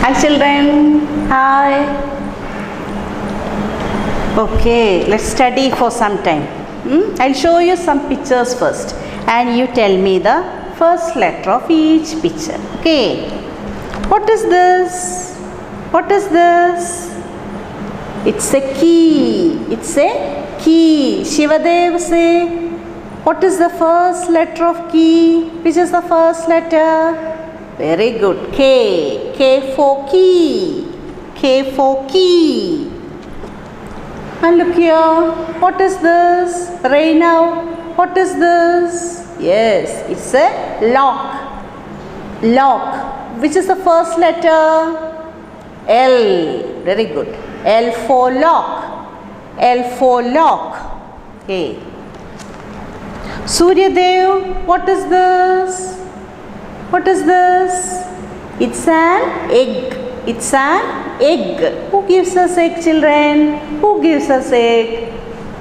Hi children, hi. Okay, let's study for some time. I'll show you some pictures first and you tell me the first letter of each picture. Okay, what is this? What is this? It's a key. It's a key. Shivadev say, what is the first letter of key? Which is the first letter? Very good. K. K for key. K for key. And look here. What is this? Reina, what is this? Yes, it's a lock. Lock. Which is the first letter? L. Very good. L for lock. L for lock. Okay. Suryadev, what is this? What is this? It's an egg. It's an egg. Who gives us egg, children? Who gives us egg?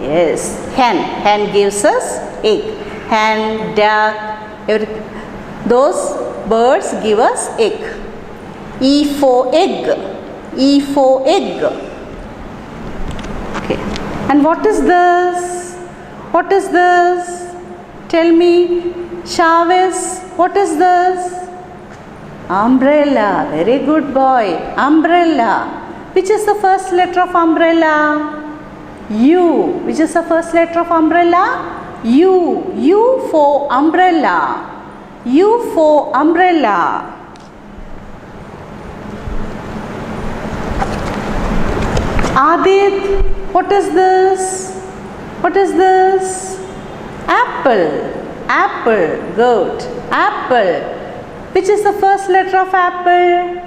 Yes, hen. Hen gives us egg. Hen, duck, those birds give us egg. E for egg. E for egg. Okay. And what is this? What is this? Tell me, Chavez, what is this? Umbrella. Very good boy. Umbrella. Which is the first letter of umbrella? U. Which is the first letter of umbrella? U. U for umbrella. U for umbrella. Adit, what is this? What is this? Apple. Apple. Good. Apple. Which is the first letter of apple?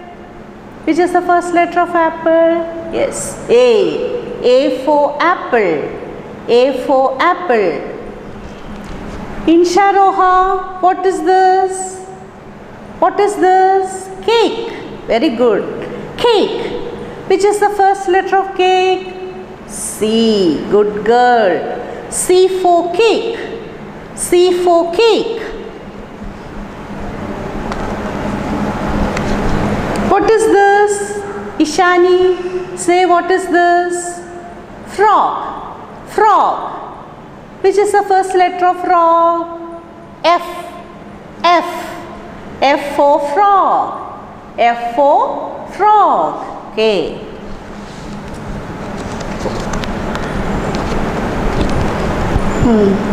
Which is the first letter of apple? Yes. A. A for apple. A for apple. Insharoha, what is this? What is this? Cake. Very good. Cake. Which is the first letter of cake? C. Good girl. C for cake. C for cake. What is this? Ishani, say what is this? Frog. Frog. Which is the first letter of frog? F. F. F for frog. F for frog. Okay.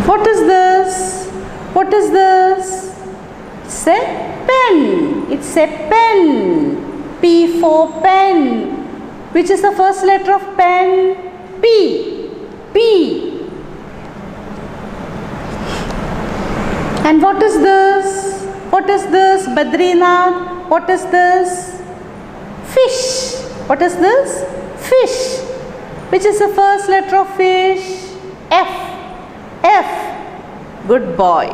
What is this? What is this? It's a pen. It's a pen. P for pen. Which is the first letter of pen? P. P. And what is this? What is this? Badrinath, what is this? Fish. What is this? Fish. Which is the first letter of fish? F. F. Good boy.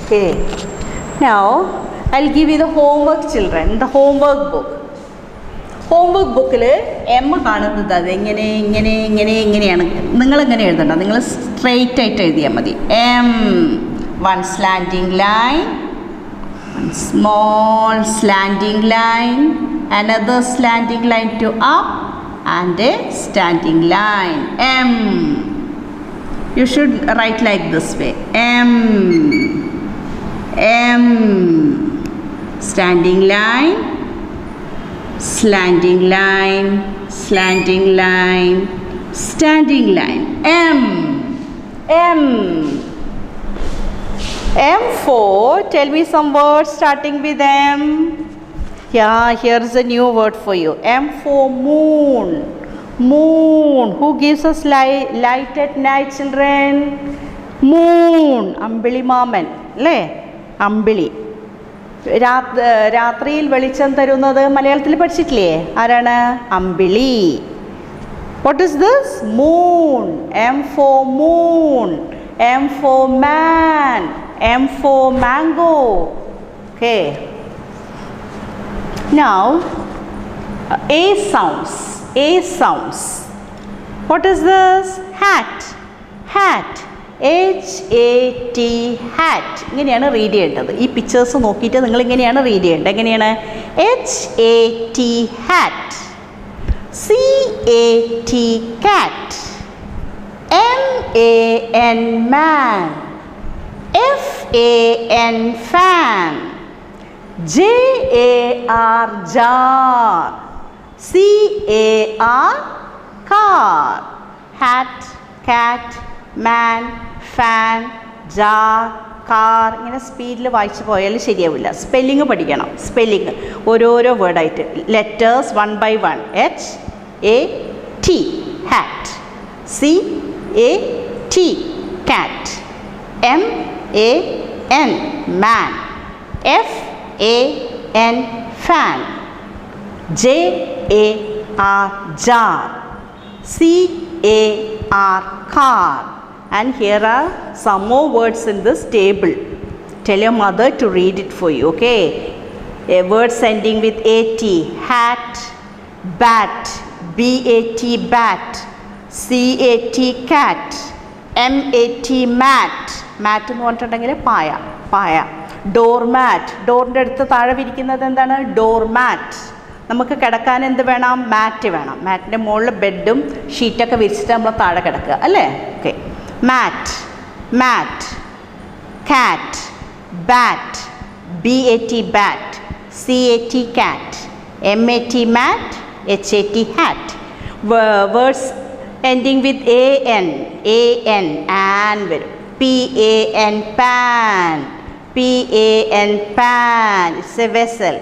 Okay. Now, I'll give you the homework, children. The homework book. Homework book M കാണുന്നത് അത് ഇങ്ങനെയാണ് നിങ്ങൾ എങ്ങനെ എഴുതണ്ട നിങ്ങൾ straight ആയിട്ട് എഴുതിയാൽ മതി M one slanting line, one small slanting line, another slanting line to up and a standing line. M. You should write like this way. M. M. Standing line, slanting line, slanting line, standing line. M. M. M for, tell me some words starting with M. Yeah, here is a new word for you. M for moon. Moon. Who gives us light at night, children? Moon. Ambili Maman. Le? Ambili. രാത്രിയിൽ വെളിച്ചം തരുന്നത് മലയാളത്തിൽ പഠിച്ചിട്ടില്ലേ ആരാണ് അമ്പിളി. What is this? Moon. M for moon. M for man. M for mango. Okay. Now A sounds. A sounds. What is this? Hat. Hat. HAT hat. ഇങ്ങനെയാണ് read ചെയ്യേണ്ടത്. ഈ pictures നോക്കിയിട്ട് നിങ്ങൾ ഇങ്ങനെയാണ് റീഡ് ചെയ്യേണ്ടത്. എങ്ങനെയാണ്? HAT hat, CAT cat, MAN man, FAN fan, JAR jar, CAR car. Hat, cat, man, fan, jar, car. ഇങ്ങനെ സ്പീഡിൽ വായിച്ച് പോയാൽ ശരിയാവില്ല. സ്പെല്ലിങ് പഠിക്കണം. സ്പെല്ലിങ് ഓരോരോ വേർഡായിട്ട് letters 1 by 1. HAT hat, CAT cat, MAN man, FAN fan, JAR jar, CAR car. And here are some more words in this table. Tell your mother to read it for you, okay? A word ending with AT, hat, bat, BAT bat, CAT cat, MAT mat. mat എന്ന് പറഞ്ഞിട്ടുണ്ടെങ്കിൽ പായ, പായ. Doormat, ഡോറിൻ്റെ അടുത്ത് താഴെ വിരിക്കുന്നത് എന്താണ്? Doormat. നമുക്ക് കിടക്കാൻ എന്ത് വേണം? മാറ്റ് വേണം. മാറ്റിൻ്റെ മുകളിൽ ബെഡും ഷീറ്റൊക്കെ വിരിച്ചിട്ട് നമ്മൾ താഴെ കിടക്കുക അല്ലേ? Okay. Mat, mat, cat, bat, BAT bat, CAT cat, MAT mat, HAT hat. Words ending with AN, an വരും. PAN pan, PAN pan, it's a vessel.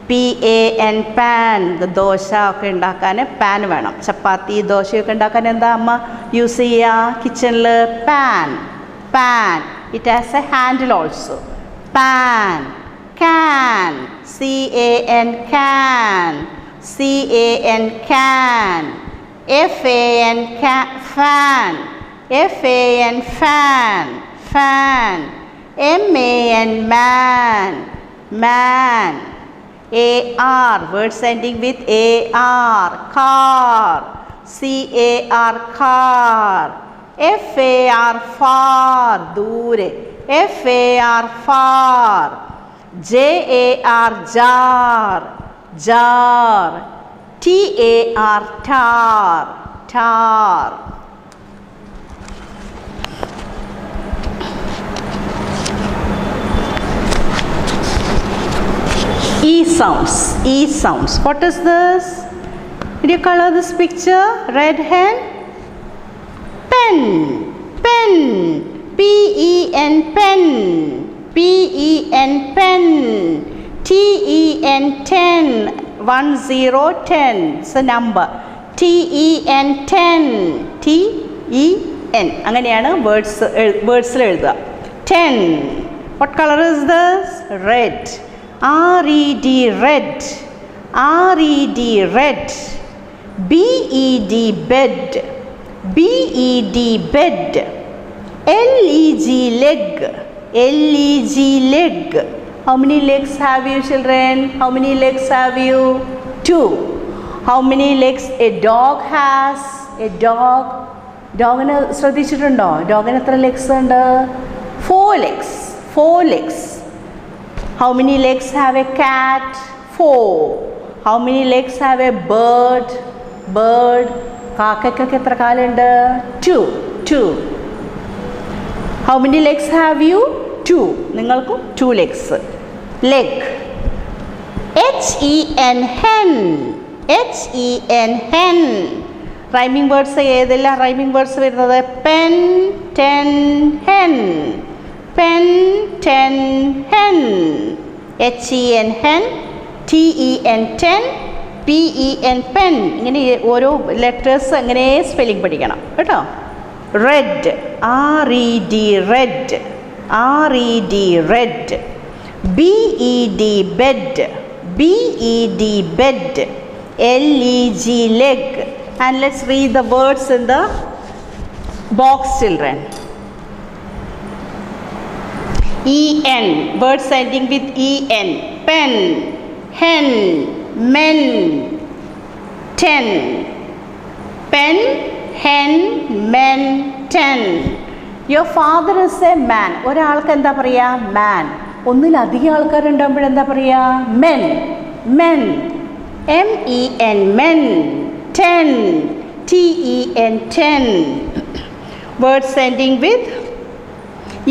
PAN pan, dosa ഒക്കെ ഉണ്ടാക്കാൻ പാൻ വേണം. ചപ്പാത്തി ദോശയൊക്കെ ഉണ്ടാക്കാൻ എന്താ അമ്മ യൂസ് ചെയ്യുക കിച്ചണിൽ? Pan, pan. It has A handle also. Pan. can, CAN can, CAN can, FAN fan, FAN fan, fan, MAN man, man, AR, words ending with AR, car, CAR car, FAR far, दूर, FAR far, JAR jar, jar, TAR tar, tar. E sounds, E sounds. What is this? Did you color this picture? Red hen? Pen, pen, PEN pen, PEN pen, TEN 10, 1 0 10, it's a number, TEN 10, TEN, അങ്ങനെയാണ് വേർഡ്സിൽ എഴുതുക. 10. What color is this? Red. RED red, RED red, BED bed, BED bed, LEG leg, LEG leg. How many legs have you, children? How many legs have you? 2. How many legs a dog has? A dog. ഡോഗിന് ശ്രദ്ധിച്ചിട്ടുണ്ടോ? ഡോഗിന് എത്ര legs ഉണ്ട്? 4 legs. 4 legs. How many legs have a cat? 4. How many legs have a bird? Bird. കാക്കയ്ക്കൊക്കെ എത്ര കാലുണ്ട്? 2. 2. How many legs have you? 2. നിങ്ങൾക്കും 2 legs. Leg. HEN hen, HEN hen. Rhyming words ഏതെല്ലാം rhyming words വരുന്നത്? Pen, ten, hen, pen, ten, hen, HEN hen, TEN 10, PEN pen. ഇങ്ങനെ ഓരോ letters അങ്ങനെ spelling പഠിക്കണം കേട്ടോ. Red, RED red, RED red, BED bed, BED bed, LEG leg. And let's read the words in the box, children. EN, words ending with EN, pen, hen, men, 10, pen, hen, men, 10. Your father is a man. ഒരാൾക്ക് എന്താ പറയുക? മാൻ. ഒന്നിലധികം ആൾക്കാരുണ്ടാകുമ്പോഴെന്താ പറയുക? Men. Men. MEN. Men. 10. TEN. 10. Words ending with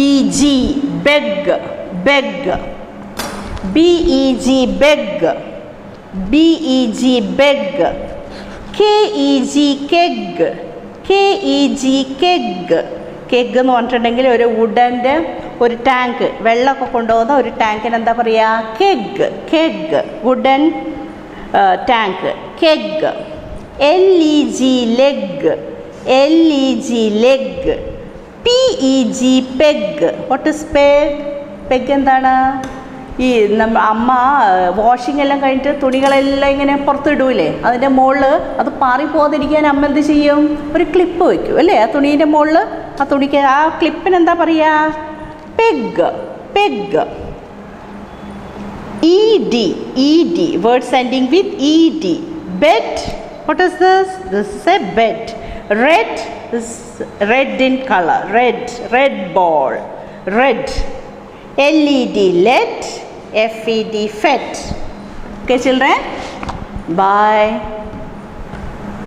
EG. Beg. Beg. BEG. Beg. BEG. Beg. KEG. Keg. KEG. Keg. കെഗ് എന്ന് പറഞ്ഞിട്ടുണ്ടെങ്കിൽ ഒരു വുഡൻ്റെ ഒരു tank, വെള്ളമൊക്കെ കൊണ്ടുപോകുന്ന ഒരു ടാങ്കിന് എന്താ പറയുക? Keg. Keg. Wooden tank. Keg. LEG. Leg. LEG. Leg. PEG. Peg. What is peg? Peg എന്താണ്? ഈ അമ്മ വാഷിംഗ് എല്ലാം കഴിഞ്ഞിട്ട് തുണികളെല്ലാം ഇങ്ങനെ പുറത്തിടൂലേ, അതിൻ്റെ മുകളിൽ അത് പാറിപ്പോകാതിരിക്കാൻ അമ്മ എന്ത് ചെയ്യും? ഒരു ക്ലിപ്പ് വയ്ക്കും അല്ലേ ആ തുണീൻ്റെ മുകളിൽ. ആ തുണിക്ക് ആ ക്ലിപ്പിന് എന്താ പറയുക? Peg. Peg. ED. ED. Words ending with ED. Bed. What is this? This is a bed. Red is red in color. Red. Red ball. Red. LED. LED. FED. Fed. Okay children, bye.